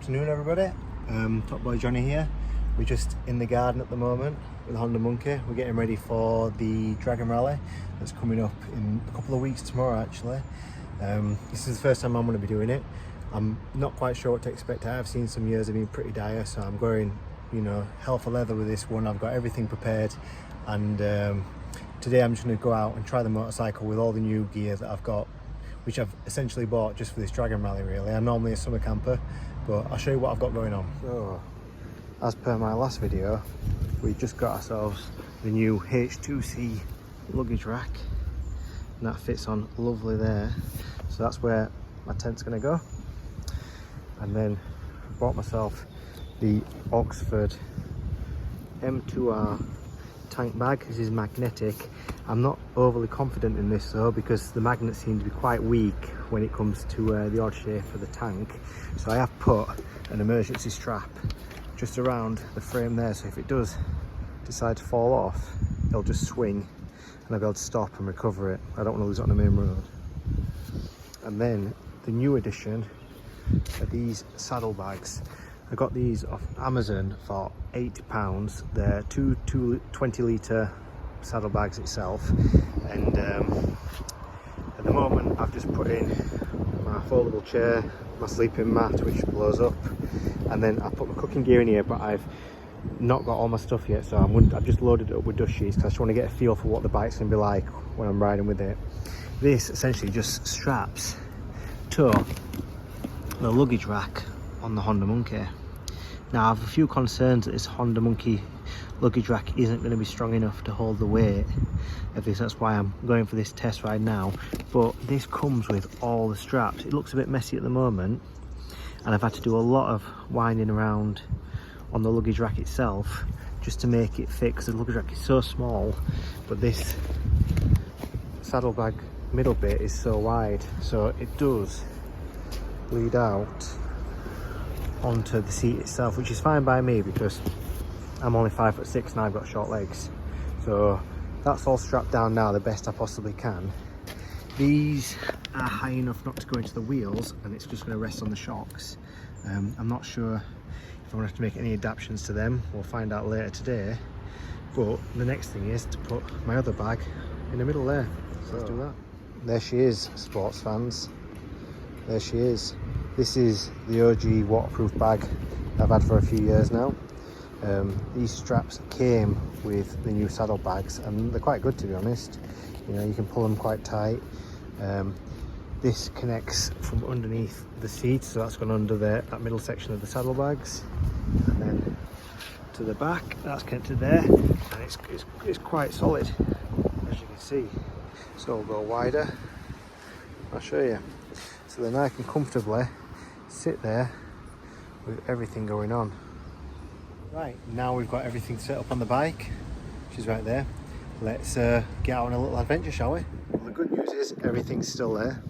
Afternoon everybody, Top Boy Johnny here. We're just in the garden at the moment with the Honda Monkey. We're getting ready for the Dragon Rally that's coming up in a couple of weeks tomorrow actually. This is the first time I'm going to be doing it. I'm not quite sure what to expect. I've seen some years have been pretty dire, so I'm going, you know, hell for leather with this one. I've got everything prepared, and today I'm just going to go out and try the motorcycle with all the new gear that I've got, which I've essentially bought just for this Dragon Rally really. I'm normally a summer camper, but I'll show you what I've got going on. So, as per my last video, we just got ourselves the new H2C luggage rack, and that fits on lovely there. So that's where my tent's going to go. And then I bought myself the Oxford M2R tank bag. This is magnetic. I'm not overly confident in this though, because the magnets seem to be quite weak when it comes to the odd shape for the tank. So I have put an emergency strap just around the frame there, so if it does decide to fall off, it'll just swing and I'll be able to stop and recover it. I don't want to lose it on the main road. And then the new addition are these saddlebags. I got these off Amazon for £80. They're two 20-litre saddlebags itself, and at the moment I've just put in my foldable chair, my sleeping mat which blows up, and then I put my cooking gear in here, but I've not got all my stuff yet, so I've just loaded it up with dust sheets because I just want to get a feel for what the bike's going to be like when I'm riding with it. This essentially just straps to the luggage rack on the Honda Monkey. Now I have a few concerns that this Honda Monkey luggage rack isn't going to be strong enough to hold the weight of this. That's why I'm going for this test ride now. But this comes with all the straps. It looks a bit messy at the moment, and I've had to do a lot of winding around on the luggage rack itself just to make it fit, because the luggage rack is so small, but this saddlebag middle bit is so wide, so it does bleed out onto the seat itself, which is fine by me because I'm only 5'6" and I've got short legs. So that's all strapped down now the best I possibly can. These are high enough not to go into the wheels, and it's just going to rest on the shocks. I'm not sure if I'm going to have to make any adaptations to them. We'll find out later today. But the next thing is to put my other bag in the middle there. So let's do that. There she is, sports fans. There she is. This is the OG waterproof bag I've had for a few years now. These straps came with the new saddlebags, and they're quite good to be honest. You know, you can pull them quite tight. This connects from underneath the seat, so that's gone under that middle section of the saddlebags, and then to the back, that's connected there, and it's quite solid, as you can see. So we'll go wider. I'll show you. So then I can comfortably sit there with everything going on. Right, now we've got everything set up on the bike, which is right there. Let's get out on a little adventure, shall we? Well, the good news is everything's still there.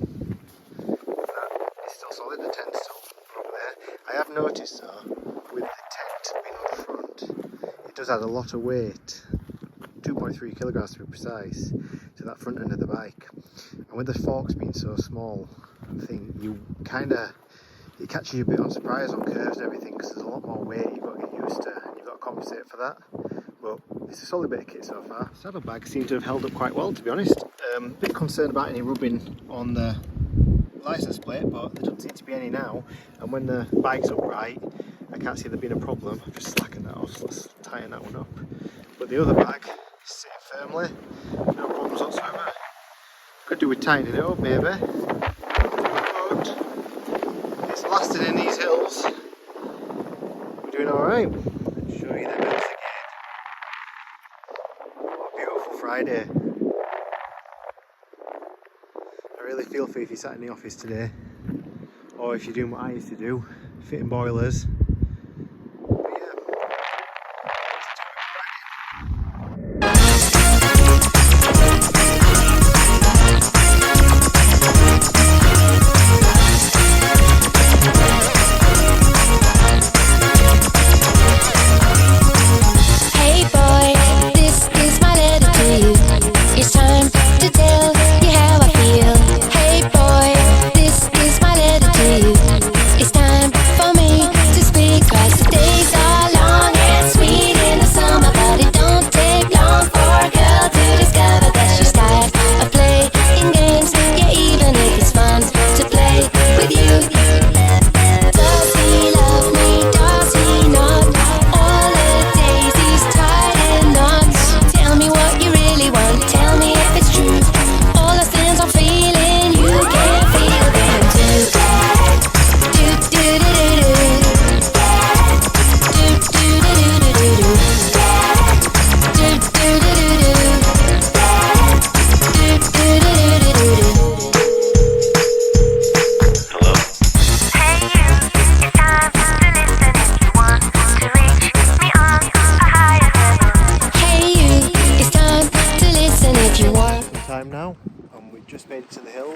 It's still solid, the tent's still up there. I have noticed though, with the tent being on the front, it does add a lot of weight, 2.3 kilograms to be precise, to that front end of the bike. And with the forks being so small, I think it catches you a bit on surprise on curves and everything, because there's a lot more weight you've got to get used to, and you've got to compensate for that. But it's a solid bit of kit so far. Saddlebags seem to have held up quite well, to be honest. A bit concerned about any rubbing on the license plate, but there doesn't seem to be any now. And when the bike's upright, I can't see there being a problem. I've just slackened that off, so let's tighten that one up. But the other bag is sitting firmly, no problems whatsoever. Could do with tightening it up maybe. But it's lasting in these hills. We're doing alright. Let's show you the hills again. What a beautiful Friday. I really feel for you if you sat in the office today, or if you're doing what I used to do, fitting boilers. It's time for me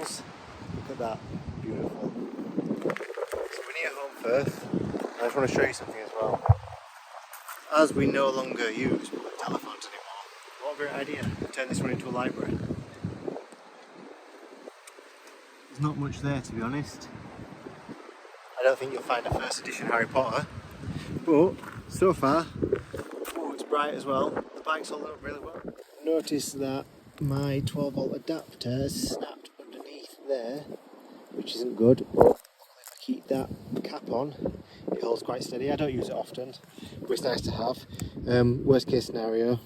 wheels. Look at that, beautiful. So we're near home first. I just want to show you something as well. As we no longer use telephones anymore, what a great idea to turn this one into a library. There's not much there, to be honest. I don't think you'll find a first edition Harry Potter, but so far, oh, it's bright as well. The bike's holding up really well. Notice that my 12 volt adapter has snapped underneath there, which isn't good, but if I keep that cap on, it holds quite steady. I don't use it often, but it's nice to have. Worst case scenario,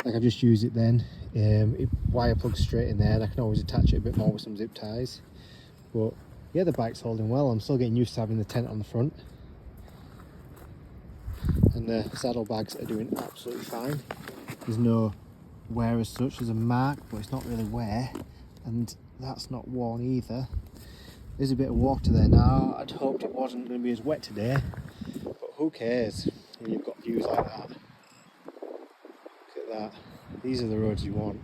like I've just used it then, it wire plugs straight in there, and I can always attach it a bit more with some zip ties. But yeah, the bike's holding well. I'm still getting used to having the tent on the front, and the saddlebags are doing absolutely fine. There's no wear as such. There's a mark, but it's not really wear, and that's not worn either. There's a bit of water there now. I'd hoped it wasn't going to be as wet today, but who cares when you've got views like that. Look at that. These are the roads you want.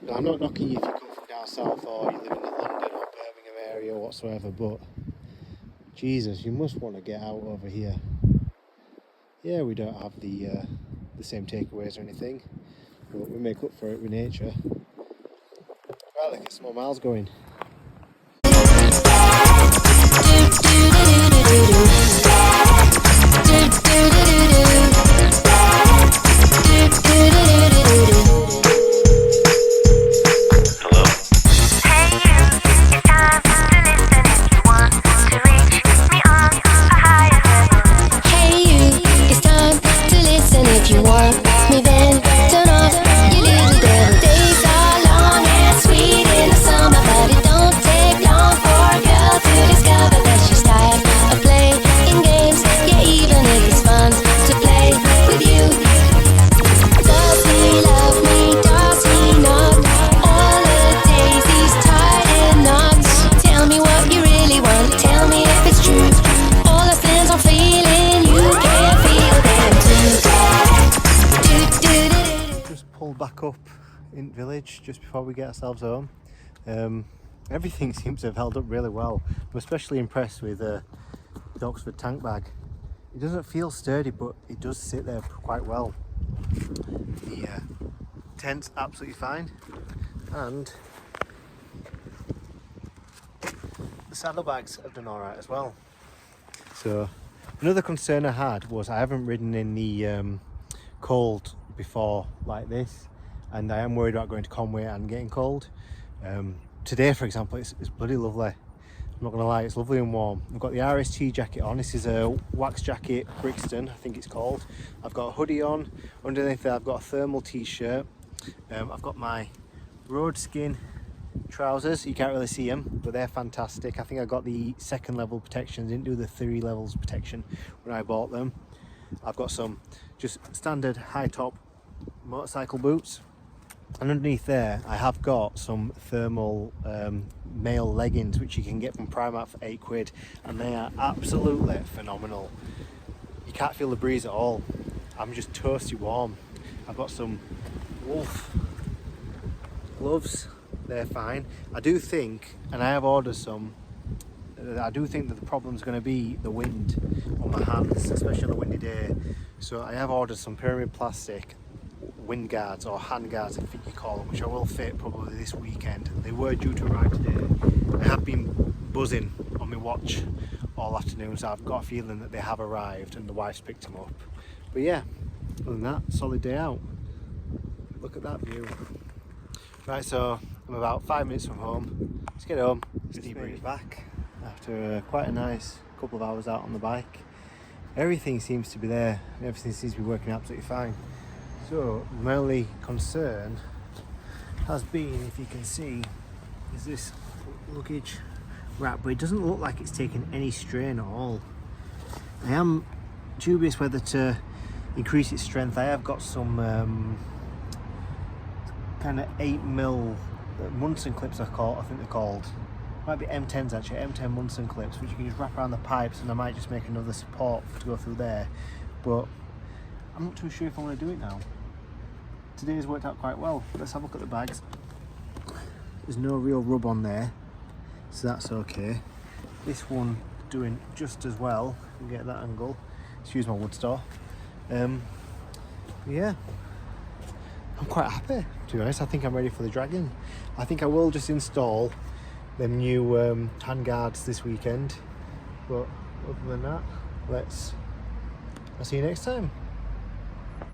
Now, I'm not knocking you if you come from down south or you live in the London or Birmingham area or whatsoever, but Jesus, you must want to get out over here. Yeah, we don't have the same takeaways or anything, but we make up for it with nature. Right, let's get some more miles going. Back up in village just before we get ourselves home. Everything seems to have held up really well. I'm especially impressed with the Oxford tank bag. It doesn't feel sturdy, but it does sit there quite well. The tent's absolutely fine, and the saddlebags have done alright as well. So another concern I had was I haven't ridden in the cold before like this, and I am worried about going to Conway and getting cold. Today, for example, it's bloody lovely. I'm not gonna lie, it's lovely and warm. I've got the RST jacket on. This is a wax jacket, Brixton, I think it's called. I've got a hoodie on. Underneath there, I've got a thermal t-shirt. I've got my road skin trousers. You can't really see them, but they're fantastic. I think I got the 2nd level protection. Didn't do the 3 levels protection when I bought them. I've got some just standard high top motorcycle boots, and underneath there I have got some thermal male leggings which you can get from Primark for £8, and they are absolutely phenomenal. You can't feel the breeze at all. I'm just toasty warm. I've got some wolf gloves, they're fine. I do think, and I have ordered some, I do think that the problem's going to be the wind on my hands, especially on a windy day. So I have ordered some pyramid plastic wind guards, or hand guards I think you call them, which I will fit probably this weekend. They were due to arrive today. I have been buzzing on my watch all afternoon, so I've got a feeling that they have arrived and the wife's picked them up. But yeah, other than that, solid day out. Look at that view. Right, so I'm about 5 minutes from home. Let's get home. Let's debrief back after quite a nice couple of hours out on the bike. Everything seems to be there, and everything seems to be working absolutely fine. So my only concern has been, if you can see, is this luggage wrap, but it doesn't look like it's taken any strain at all. I am dubious whether to increase its strength. I have got some kind of 8mm Munson clips, I think they're called. Might be M10s actually, M10 Munson clips, which you can just wrap around the pipes, and I might just make another support to go through there. But I'm not too sure if I want to do it now. Today's worked out quite well. Let's have a look at the bags. There's no real rub on there, so that's okay. This one doing just as well. You can get that angle. Excuse my wood store. Yeah, I'm quite happy, to be honest. I think I'm ready for the dragon. I think I will just install them new hand guards this weekend. But other than that, I'll see you next time.